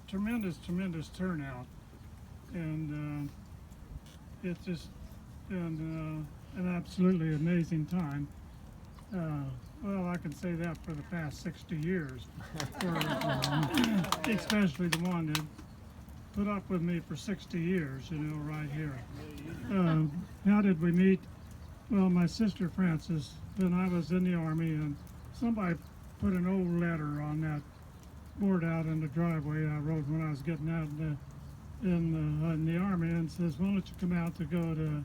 Tremendous turnout, and it's just an absolutely amazing time. Uh, well, I can say that for the past 60 years, especially the one that put up with me for 60 years, right here. How did we meet? Well, my sister Frances, when I was in the Army, and somebody put an old letter on that board out in the driveway I wrote when I was getting out in the Army, and says, why don't you come out to go to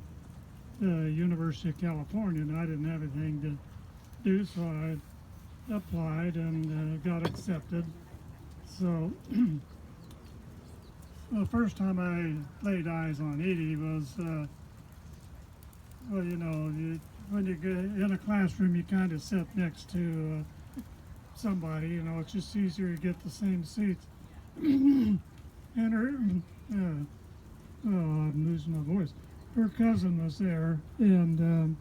the University of California? And I didn't have anything to do, so I applied and got accepted. So the first time I laid eyes on Edie was, well, when you get in a classroom, you kind of sit next to somebody, it's just easier to get the same seats. And her, oh, I'm losing my voice. Her cousin was there, and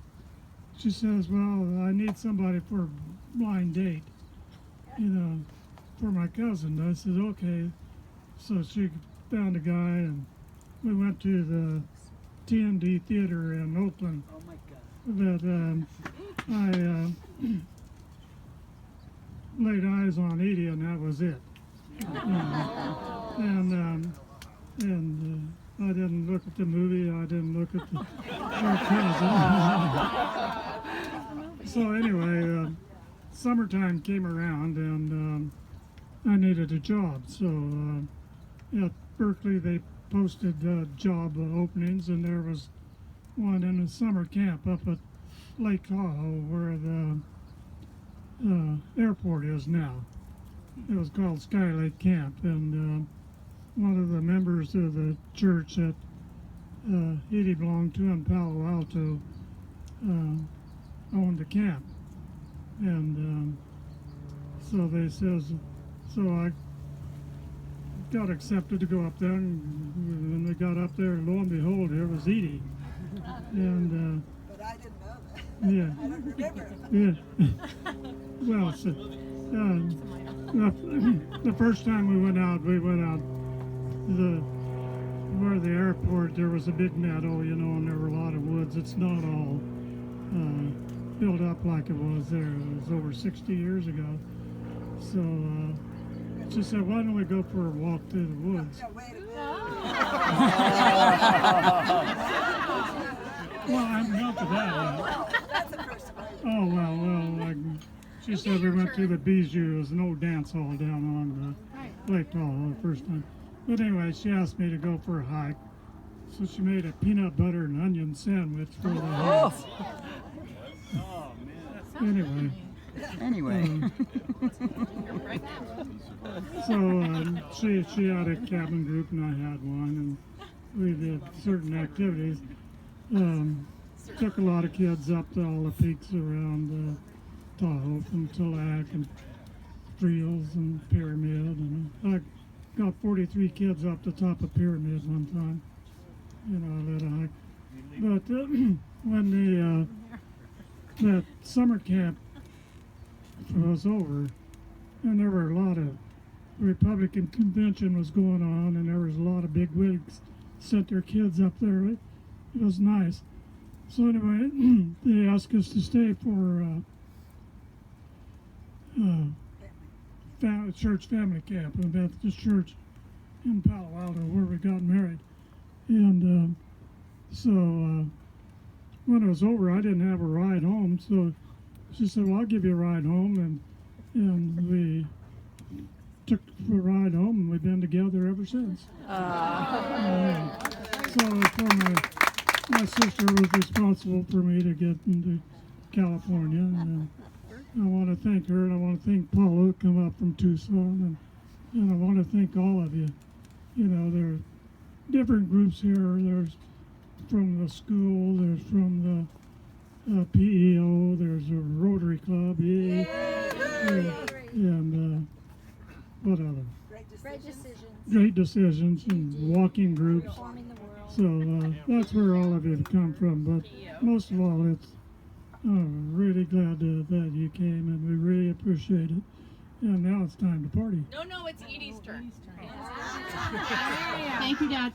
she says, well, I need somebody for a blind date, for my cousin. I said, okay. So she found a guy, and we went to the TND Theater in Oakland. Oh my God. That I laid eyes on Edie, and that was it. And I didn't look at the movie. I didn't look at her cousin. So anyway, summertime came around, and I needed a job. So at Berkeley, they posted job openings, and there was one in a summer camp up at Lake Tahoe, where the airport is now. It was called Skylake Camp, and one of the members of the church that Edie belonged to in Palo Alto owned the camp, and so they says, so I got accepted to go up there, and when we got up there, lo and behold, there was Edie, and But I didn't know that. yeah. I don't remember. Yeah. Well, so, the first time we went out where the airport, there was a big meadow, and there were a lot of woods. It's not all built up like it was there. It was over 60 years ago. So she said, why don't we go for a walk through the woods? No, wait a minute. Well, I haven't got to that yet. That's the first one. Oh, well, she said we went to the Bijou. It was an old dance hall down on Lake Tahoe the first time. But anyway, she asked me to go for a hike. So she made a peanut butter and onion sandwich for the hike. Anyway. So she had a cabin group and I had one, and we did certain activities. Took a lot of kids up to all the peaks around Tahoe, from Tulac and Friels and Pyramid, and I got 43 kids up the top of Pyramid one time. I led a hike. But when that summer camp was over, and there were a lot of Republican convention was going on, and there was a lot of big wigs sent their kids up there. It was nice. So anyway, they asked us to stay for church family camp at Baptist Church in Palo Alto, where we got married. And so when it was over, I didn't have a ride home, so she said, well, I'll give you a ride home, and we took a ride home, and we've been together ever since. So my sister was responsible for me to get into California, and I want to thank her, and I want to thank Paul who come up from Tucson, and I want to thank all of you. There are different groups here. There's from the school, there's from the PEO, there's a Rotary Club, and what other? Great decisions and walking groups. So that's where all of you have come from. But most of all, it's really glad that you came, and we really appreciate it. And now it's time to party. No, it's Edie's turn. Thank you, Dad.